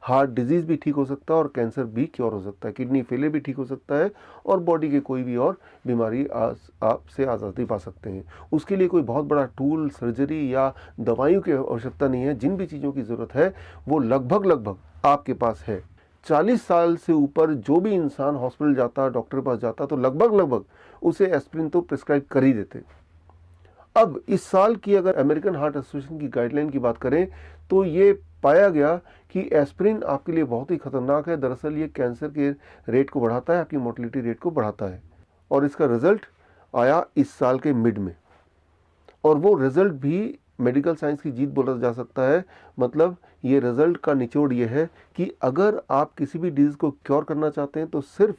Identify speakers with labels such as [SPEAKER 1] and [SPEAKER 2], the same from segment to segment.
[SPEAKER 1] Heart disease भी ठीक हो सकता है और कैंसर भी क्योर हो सकता है, किडनी फेलियर भी ठीक हो सकता है और बॉडी के कोई भी और बीमारी आपसे आज़ादी पा सकते हैं। उसके लिए कोई बहुत बड़ा टूल, सर्जरी या दवाइयों की आवश्यकता नहीं है। जिन भी चीज़ों की ज़रूरत है वो लगभग आपके पास है। 40 साल से ऊपर जो भी इंसान हॉस्पिटल जाता, डॉक्टर के पास जाता, तो लगभग उसे एस्पिरिन तो प्रिस्क्राइब कर ही देते। अब इस साल की अगर अमेरिकन हार्ट एसोसिएशन की गाइडलाइन की बात करें तो ये पाया गया कि एस्पिरिन आपके लिए बहुत ही खतरनाक है। दरअसल ये कैंसर के रेट को बढ़ाता है, आपकी मोर्टेलिटी रेट को बढ़ाता है। और इसका रिजल्ट आया इस साल के मिड में, और वो रिजल्ट भी मेडिकल साइंस की जीत बोला जा सकता है। मतलब ये रिजल्ट का निचोड़ ये है कि अगर आप किसी भी डिजीज को क्योर करना चाहते हैं तो सिर्फ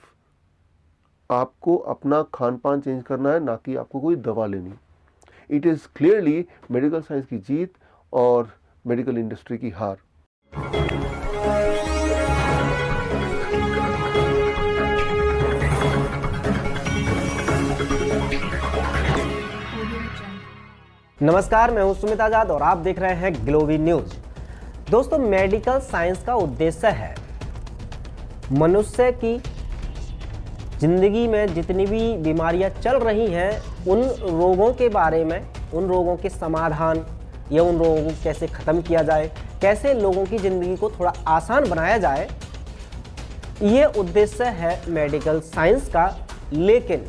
[SPEAKER 1] आपको अपना खान पान चेंज करना है, ना कि आपको कोई दवा लेनी। It is clearly medical science की जीत और मेडिकल इंडस्ट्री की हार।
[SPEAKER 2] नमस्कार, मैं हूं सुमित आजाद और आप देख रहे हैं ग्लोबी न्यूज। दोस्तों, मेडिकल साइंस का उद्देश्य है मनुष्य की जिंदगी में जितनी भी बीमारियां चल रही हैं उन रोगों के बारे में, उन रोगों के समाधान या उन रोगों को कैसे ख़त्म किया जाए, कैसे लोगों की ज़िंदगी को थोड़ा आसान बनाया जाए, ये उद्देश्य है मेडिकल साइंस का। लेकिन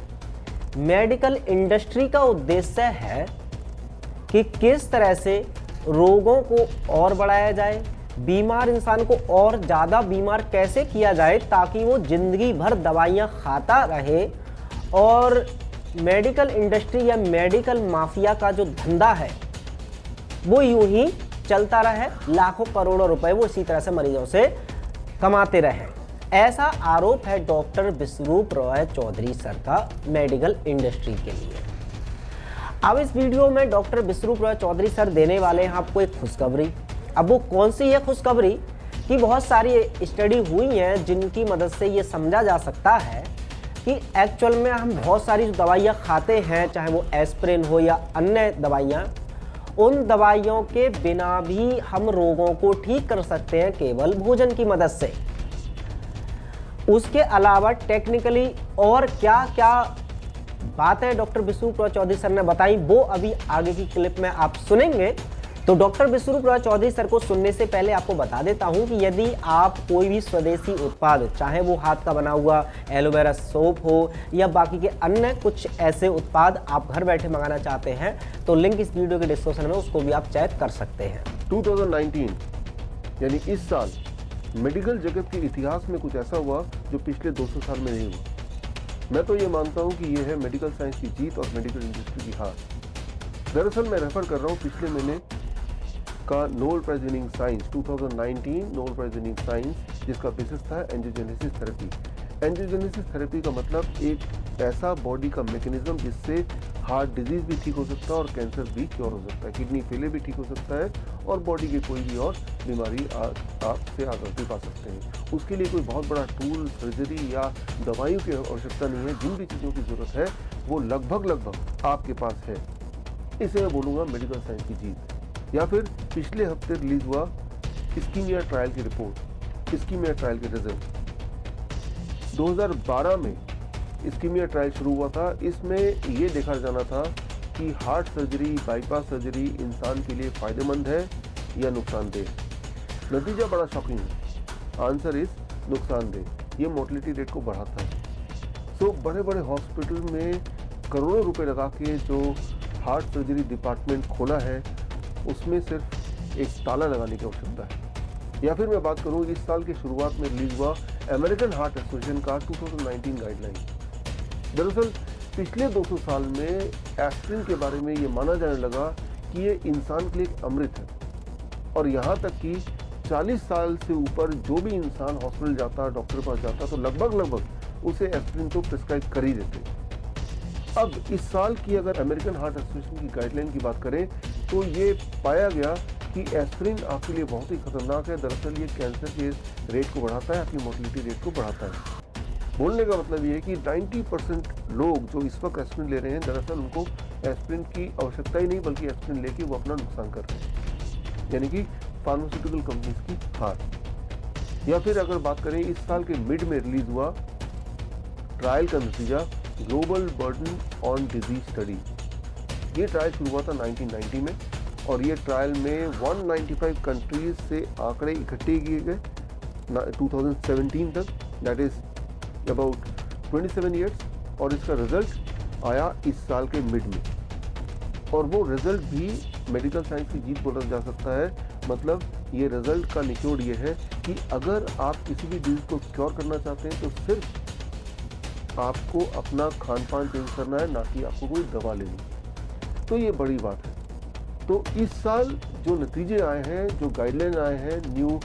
[SPEAKER 2] मेडिकल इंडस्ट्री का उद्देश्य है कि किस तरह से रोगों को और बढ़ाया जाए, बीमार इंसान को और ज़्यादा बीमार कैसे किया जाए ताकि वो ज़िंदगी भर दवाइयाँ खाता रहे और मेडिकल इंडस्ट्री या मेडिकल माफिया का जो धंधा है वो यूं ही चलता रहे, लाखों करोड़ों रुपए वो इसी तरह से मरीजों से कमाते रहे। ऐसा आरोप है डॉक्टर विश्वरूप रॉय चौधरी सर का मेडिकल इंडस्ट्री के लिए। अब इस वीडियो में डॉक्टर विश्वरूप रॉय चौधरी सर देने वाले हैं आपको एक खुशखबरी। अब वो कौन सी है खुशखबरी कि बहुत सारी स्टडी हुई हैं जिनकी मदद से ये समझा जा सकता है कि एक्चुअल में हम बहुत सारी दवाइयाँ खाते हैं, चाहे वो एस्पिरिन हो या अन्य दवाइयाँ, उन दवाइयों के बिना भी हम रोगों को ठीक कर सकते हैं केवल भोजन की मदद से। उसके अलावा टेक्निकली और क्या क्या बातें डॉक्टर विश्वरूप रॉय चौधरी सर ने बताई वो अभी आगे की क्लिप में आप सुनेंगे। तो डॉक्टर विश्वरूप रॉय चौधरी सर को सुनने से पहले आपको बता देता हूं कि यदि आप कोई भी स्वदेशी उत्पाद, चाहे वो हाथ का बना हुआ एलोवेरा सोप हो या बाकी के अन्य कुछ ऐसे उत्पाद आप घर बैठे मंगाना चाहते हैं तो लिंक इस वीडियो के डिस्क्रिप्शन में, उसको भी आप चेक कर सकते हैं।
[SPEAKER 1] 2019 यानी इस साल मेडिकल जगत के इतिहास में कुछ ऐसा हुआ जो पिछले 200 साल में नहीं हुआ। मैं तो ये मानता हूँ कि ये है मेडिकल साइंस की जीत और मेडिकल इंडस्ट्री की हार। दरअसल मैं रेफर कर रहा हूँ पिछले महीने का Nobel prize winning science 2019 Nobel prize winning science, जिसका बेसिस था एंजियोजेनेसिस थेरेपी। एंजियोजेनेसिस थेरेपी का मतलब एक ऐसा बॉडी का मैकेनिज्म जिससे हार्ट डिजीज भी ठीक हो सकता है और कैंसर भी क्योर हो सकता है, किडनी फेलियर भी ठीक हो सकता है और बॉडी के कोई भी और बीमारी आपसे आज़ादी पा सकते हैं। उसके लिए कोई बहुत बड़ा टूल, सर्जरी या दवाइयों की आवश्यकता नहीं है। जिन भी चीज़ों की ज़रूरत है वो लगभग आपके पास है। इसे मैं बोलूँगा मेडिकल साइंस की जीत। या फिर पिछले हफ्ते रिलीज हुआ इस्कीमिया ट्रायल की रिपोर्ट, इस्कीमिया ट्रायल के रिजल्ट। 2012 में इस्कीमिया ट्रायल शुरू हुआ था। इसमें ये देखा जाना था कि हार्ट सर्जरी, बाईपास सर्जरी इंसान के लिए फ़ायदेमंद है या नुकसानदेह। नतीजा बड़ा शॉकिंग है। आंसर इज नुकसानदेह। ये मोर्टेलिटी रेट को बढ़ाता है। सो बड़े बड़े हॉस्पिटल में करोड़ों रुपए लगा के जो हार्ट सर्जरी डिपार्टमेंट खोला है उसमें सिर्फ एक ताला लगाने की आवश्यकता है। या फिर मैं बात करूं इस साल की शुरुआत में रिलीज हुआ अमेरिकन हार्ट एसोसिएशन का 2019 गाइडलाइन। दरअसल पिछले 200 साल में एस्पिरिन के बारे में ये माना जाने लगा कि ये इंसान के लिए एक अमृत है, और यहाँ तक कि 40 साल से ऊपर जो भी इंसान हॉस्पिटल जाता, डॉक्टर के पास जाता, तो लगभग उसे एस्पिरिन तो प्रिस्क्राइब कर ही देते। अब इस साल की अगर अमेरिकन हार्ट एसोसिएशन की गाइडलाइन की बात करें तो ये पाया गया कि एस्पिरिन आपके लिए बहुत ही खतरनाक है। दरअसल ये कैंसर के रेट को बढ़ाता है, आपकी मोर्टेलिटी रेट को बढ़ाता है। बोलने का मतलब ये है कि 90% लोग जो इस वक्त एस्पिरिन ले रहे हैं दरअसल उनको एस्पिरिन की आवश्यकता ही नहीं, बल्कि एस्पिरिन लेके वो अपना नुकसान कर रहे हैं, यानी कि फार्मास्यूटिकल कंपनीज की हार। या फिर अगर बात करें इस साल के मिड में रिलीज हुआ ट्रायल का नतीजा global burden on disease study. ये ट्रायल शुरू हुआ था 1990 में और ये ट्रायल में 195 कंट्रीज से आंकड़े इकट्ठे किए गए 2017 तक, दैट इज अबाउट 27 ईयर्स, और इसका रिजल्ट आया इस साल के मिड में। और वो रिजल्ट भी मेडिकल साइंस की जीत बोला जा सकता है। मतलब ये रिजल्ट का निचोड़ ये है कि अगर आप किसी भी डिजीज को क्योर करना चाहते हैं तो सिर्फ आपको अपना खान पान चेंज करना है, ना कि आपको कोई दवा लेनी। तो ये बड़ी बात है। तो इस साल जो नतीजे आए हैं, जो गाइडलाइन आए हैं, न्यू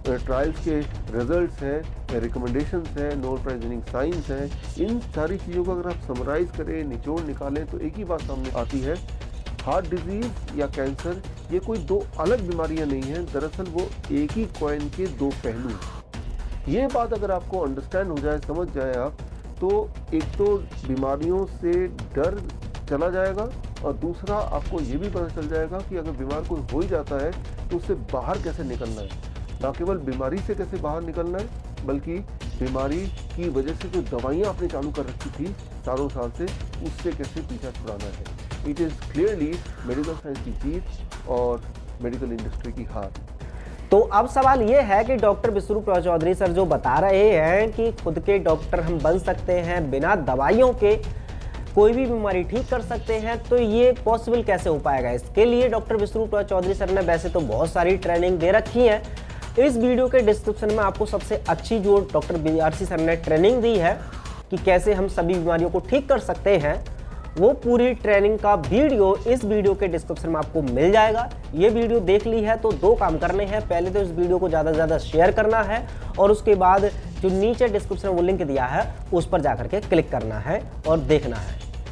[SPEAKER 1] ट्रायल्स के रिजल्ट्स हैं, रिकमेंडेशंस हैं, नोबेल प्राइज विनिंग साइंस हैं, इन सारी चीज़ों को अगर आप समराइज करें, निचोड़ निकालें तो एक ही बात सामने आती है, हार्ट डिजीज या कैंसर ये कोई दो अलग बीमारियां नहीं हैं, दरअसल वो एक ही कॉइन के दो पहलू हैं। ये बात अगर आपको अंडरस्टैंड हो जाए, समझ जाए आप, तो एक तो बीमारियों से डर चला जाएगा और दूसरा आपको ये भी पता चल जाएगा कि अगर बीमार कोई हो ही जाता है तो उससे बाहर कैसे निकलना है। ना केवल बीमारी से कैसे बाहर निकलना है, बल्कि बीमारी की वजह से जो दवाइयाँ आपने चालू कर रखी थी सालों साल से, उससे कैसे पीछा छुड़ाना है। It is clearly medical science की जीत और मेडिकल इंडस्ट्री की हार।
[SPEAKER 2] तो अब सवाल ये है कि डॉक्टर विश्वरूप चौधरी सर जो बता रहे हैं कि खुद के डॉक्टर हम बन सकते हैं, बिना दवाइयों के कोई भी बीमारी ठीक कर सकते हैं, तो ये पॉसिबल कैसे हो पाएगा। इसके लिए डॉक्टर विश्वरूप चौधरी सर ने वैसे तो बहुत सारी ट्रेनिंग दे रखी है। इस वीडियो के डिस्क्रिप्शन में आपको सबसे अच्छी जो डॉक्टर BRC सर ने ट्रेनिंग दी है कि कैसे हम सभी बीमारियों को ठीक कर सकते हैं, वो पूरी ट्रेनिंग का वीडियो इस वीडियो के डिस्क्रिप्शन में आपको मिल जाएगा। ये वीडियो देख ली है तो दो काम करने हैं। पहले तो इस वीडियो को ज़्यादा से ज़्यादा शेयर करना है और उसके बाद जो नीचे डिस्क्रिप्शन में वो लिंक दिया है उस पर जाकर के क्लिक करना है और देखना है।